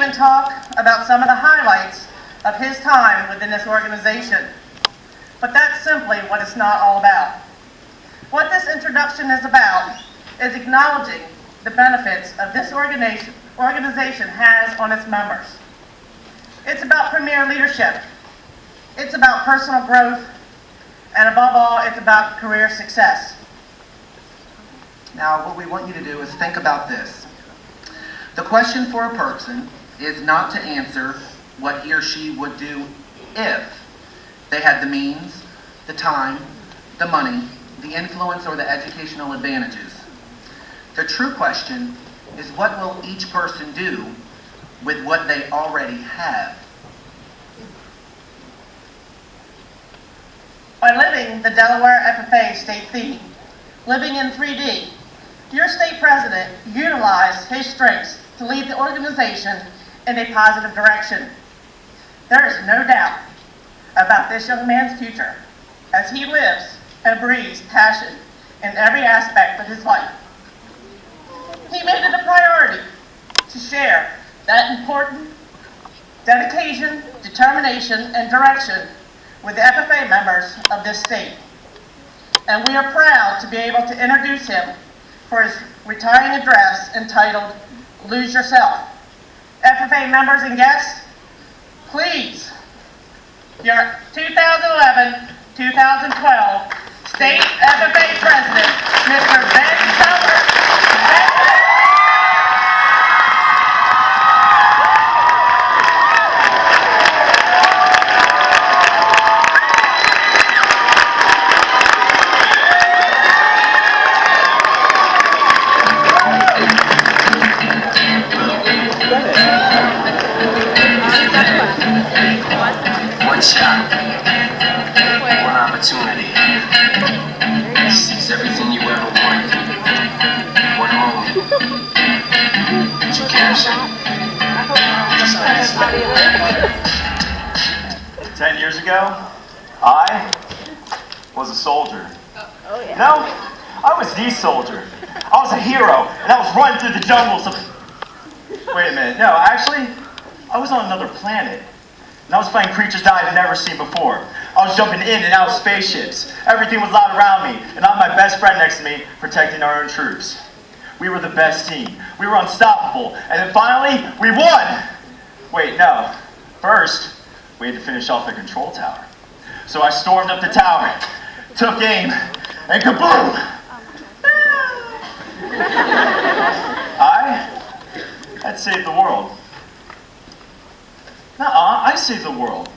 even talk about some of the highlights of his time within this organization. But that's simply what it's not all about. What this introduction is about is acknowledging the benefits of this organization has on its members. It's about premier leadership. It's about personal growth. And above all, it's about career success. Now, what we want you to do is think about this. The question for a person is not to answer what he or she would do if they had the means, the time, the money, the influence, or the educational advantages. The true question is, what will each person do with what they already have? By living the Delaware FFA state theme, living in 3D, your state president utilized his strengths to lead the organization in a positive direction. There is no doubt about this young man's future as he lives and breathes passion in every aspect of his life. He made it a priority to share that important dedication, determination, and direction with the FFA members of this state. And we are proud to be able to introduce him for his retiring address entitled, Lose Yourself. FFA members and guests, please, your 2011-2012 State FFA President, Mr. Ben Summer. 1 shot, 1 opportunity. Seize everything you ever wanted. 1 moment. Did you capture? Just let it slip. 10 years ago, I was a soldier. No, I was the soldier. I was a hero, and I was running through the jungles of... Wait a minute, no, actually, I was on another planet. And I was fighting creatures that I've never seen before. I was jumping in and out of spaceships. Everything was loud around me, and I had my best friend next to me, protecting our own troops. We were the best team. We were unstoppable. And then finally, we won! Wait, no. First, we had to finish off the control tower. So I stormed up the tower, took aim, and kaboom! I had saved the world. Nuh-uh, I saved the world.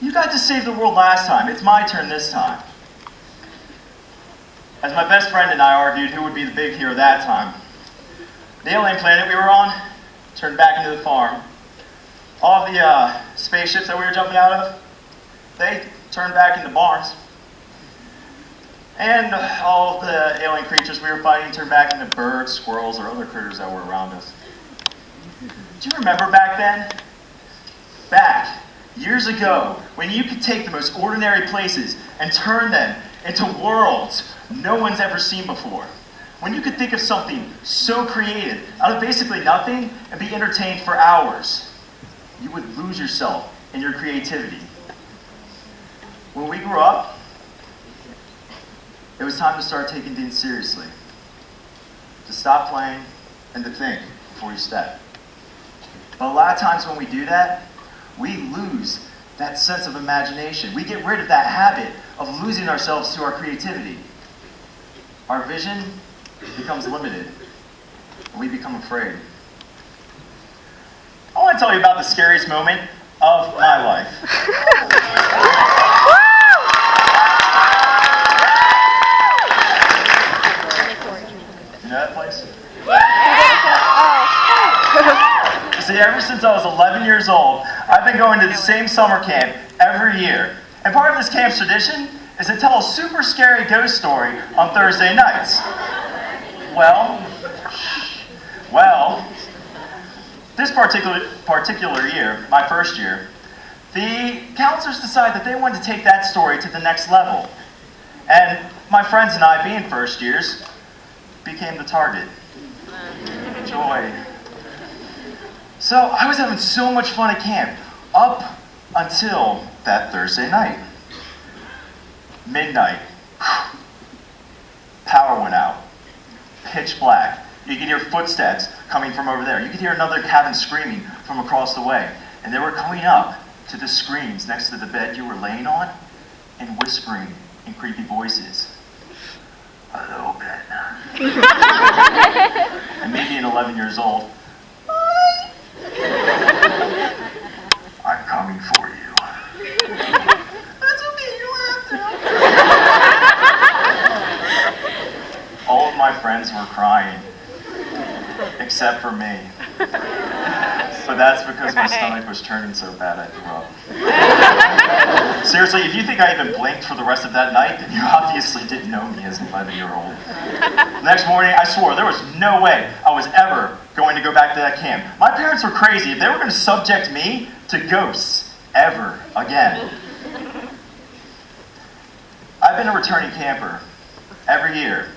You got to save the world last time. It's my turn this time. As my best friend and I argued who would be the big hero that time, the alien planet we were on turned back into the farm. All of the spaceships that we were jumping out of, they turned back into barns. And all of the alien creatures we were fighting turned back into birds, squirrels, or other critters that were around us. Do you remember back then? Back years ago, when you could take the most ordinary places and turn them into worlds no one's ever seen before. When you could think of something so creative out of basically nothing and be entertained for hours. You would lose yourself in your creativity. When we grew up, it was time to start taking things seriously. To stop playing and to think before you step. But a lot of times when we do that, we lose that sense of imagination. We get rid of that habit of losing ourselves to our creativity. Our vision becomes limited, and we become afraid. I want to tell you about the scariest moment of my life. You know that place? See, ever since I was 11 years old, I've been going to the same summer camp every year. And part of this camp's tradition is to tell a super scary ghost story on Thursday nights. Well, this particular year, my first year, the counselors decided that they wanted to take that story to the next level. And my friends and I, being first years, became the target. Joy. So I was having so much fun at camp, up until that Thursday night. Midnight. Power went out. Pitch black. You could hear footsteps coming from over there. You could hear another cabin screaming from across the way. And they were coming up to the screens next to the bed you were laying on and whispering in creepy voices. Hello, Ben. And me being 11 years old, I'm coming for you. That's okay, you have to. All of my friends were crying, except for me. But that's because my stomach was turning so bad I threw up. Seriously, if you think I even blinked for the rest of that night, then you obviously didn't know me as an 11-year-old. Next morning, I swore there was no way I was ever going to go back to that camp. My parents were crazy if they were going to subject me to ghosts ever again. I've been a returning camper every year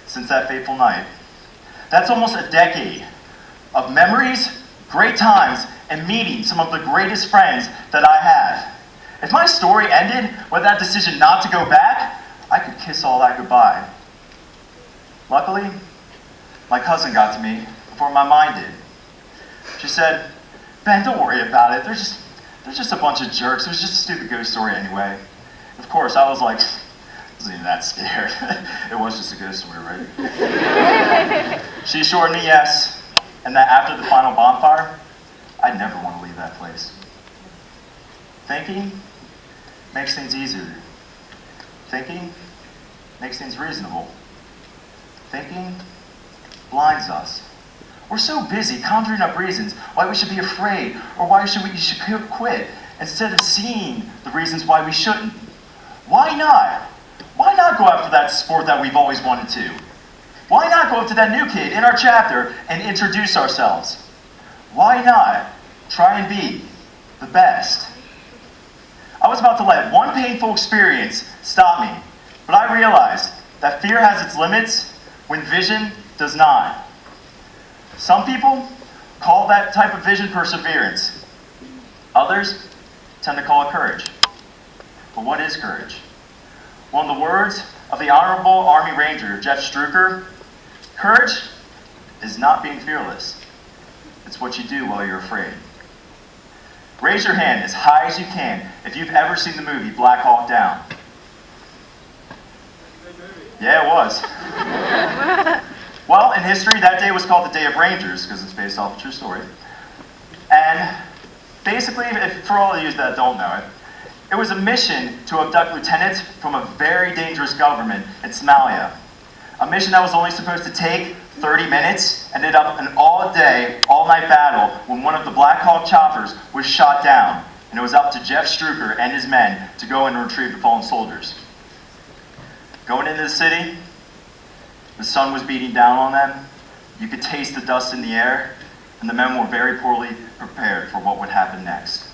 since that fateful night. That's almost a decade of memories, great times, and meeting some of the greatest friends that I have. If my story ended with that decision not to go back, I could kiss all that goodbye. Luckily, my cousin got to me before my mind did. She said, Ben, don't worry about it. There's just a bunch of jerks. It was just a stupid ghost story anyway. Of course, I was like, I wasn't even that scared. It was just a ghost story, right? She assured me yes, and that after the final bonfire, I'd never want to leave that place. Thinking makes things easier. Thinking makes things reasonable. Thinking blinds us. We're so busy conjuring up reasons why we should be afraid or why we should quit instead of seeing the reasons why we shouldn't. Why not? Why not go after that sport that we've always wanted to? Why not go up to that new kid in our chapter and introduce ourselves? Why not try and be the best? I was about to let one painful experience stop me, but I realized that fear has its limits when vision does not. Some people call that type of vision perseverance. Others tend to call it courage. But what is courage? Well, in the words of the Honorable Army Ranger Jeff Struecker, courage is not being fearless. It's what you do while you're afraid. Raise your hand as high as you can if you've ever seen the movie Black Hawk Down. Yeah, it was. Well, in history, that day was called the Day of Rangers because it's based off a true story. And basically, for all of you that don't know it, it was a mission to abduct lieutenants from a very dangerous government in Somalia. A mission that was only supposed to take 30 minutes ended up an all-day, all-night battle when one of the Black Hawk choppers was shot down. And it was up to Jeff Struecker and his men to go and retrieve the fallen soldiers. Going into the city, the sun was beating down on them. You could taste the dust in the air, and the men were very poorly prepared for what would happen next.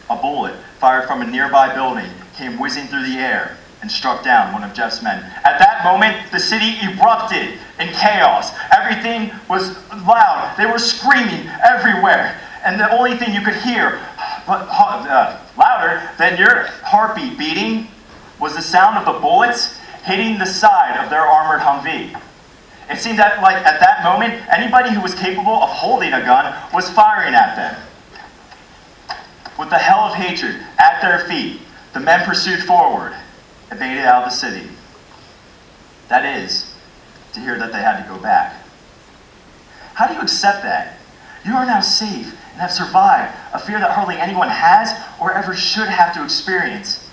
A bullet fired from a nearby building came whizzing through the air and struck down one of Jeff's men. At that moment, the city erupted in chaos. Everything was loud. They were screaming everywhere. And the only thing you could hear, louder than your heartbeat beating, was the sound of the bullets hitting the side of their armored Humvee. It seemed that, at that moment, anybody who was capable of holding a gun was firing at them. With the hell of hatred at their feet, the men pursued forward and made it out of the city. That is, to hear that they had to go back. How do you accept that? You are now safe and have survived a fear that hardly anyone has or ever should have to experience.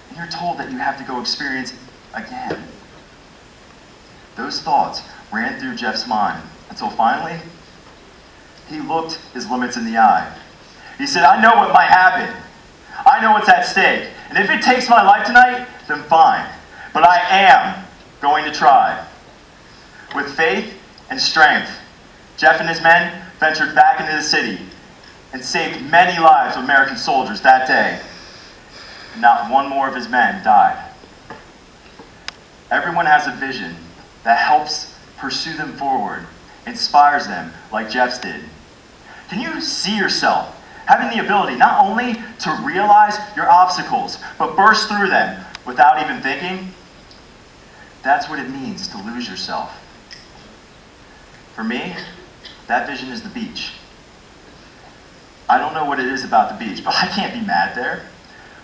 And you're told that you have to go experience it again. Those thoughts ran through Jeff's mind until finally, he looked his limits in the eye. He said, I know what might happen. I know what's at stake. And if it takes my life tonight, then fine. But I am going to try. With faith and strength, Jeff and his men ventured back into the city and saved many lives of American soldiers that day. Not one more of his men died. Everyone has a vision that helps pursue them forward, inspires them like Jeff's did. Can you see yourself having the ability not only to realize your obstacles, but burst through them without even thinking? That's what it means to lose yourself. For me, that vision is the beach. I don't know what it is about the beach, but I can't be mad there.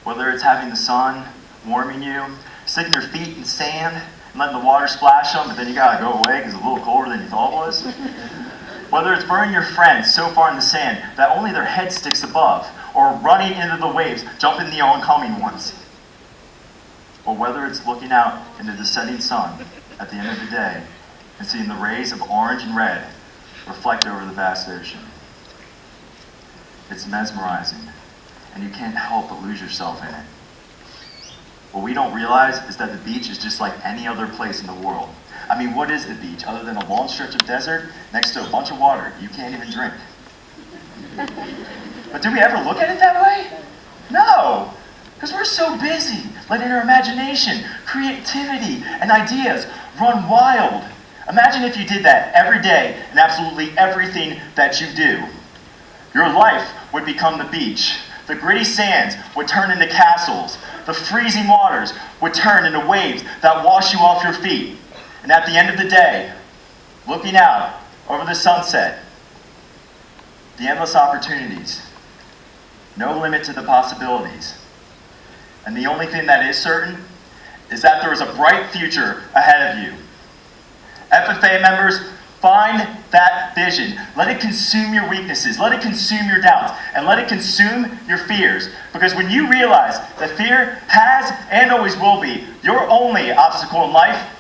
Whether it's having the sun warming you, sticking your feet in sand and letting the water splash them, but then you gotta go away because it's a little colder than you thought it was. Whether it's burning your friends so far in the sand that only their head sticks above, or running into the waves, jumping the oncoming ones. Or whether it's looking out into the setting sun at the end of the day and seeing the rays of orange and red reflect over the vast ocean. It's mesmerizing, and you can't help but lose yourself in it. What we don't realize is that the beach is just like any other place in the world. I mean, what is the beach other than a long stretch of desert next to a bunch of water you can't even drink? But do we ever look at it that way? No, because we're so busy letting our imagination, creativity, and ideas run wild. Imagine if you did that every day in absolutely everything that you do. Your life would become the beach. The gritty sands would turn into castles. The freezing waters would turn into waves that wash you off your feet. And at the end of the day, looking out over the sunset, the endless opportunities, no limit to the possibilities. And the only thing that is certain is that there is a bright future ahead of you. FFA members, find that vision. Let it consume your weaknesses. Let it consume your doubts. And let it consume your fears. Because when you realize that fear has and always will be your only obstacle in life,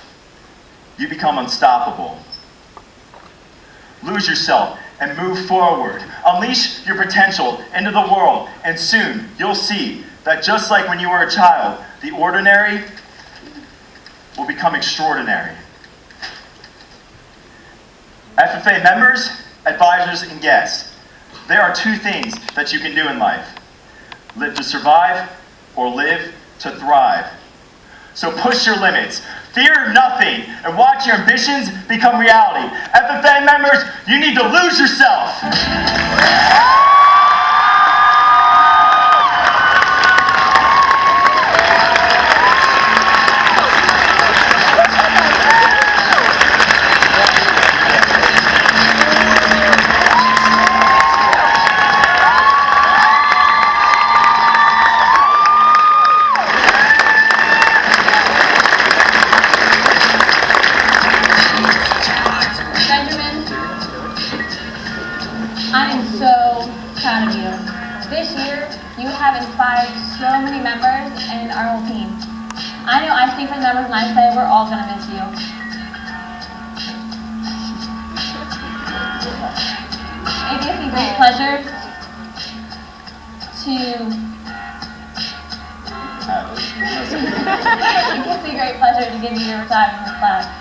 you become unstoppable. Lose yourself and move forward. Unleash your potential into the world. And soon you'll see that just like when you were a child, the ordinary will become extraordinary. FFA members, advisors, and guests, there are two things that you can do in life. Live to survive or live to thrive. So push your limits, fear nothing, and watch your ambitions become reality. FFA members, you need to lose yourself. I am so proud of you. This year, you have inspired so many members and our whole team. I know I speak for the members when I say we're all going to miss you. It gives me great pleasure to give you your retirement plaque.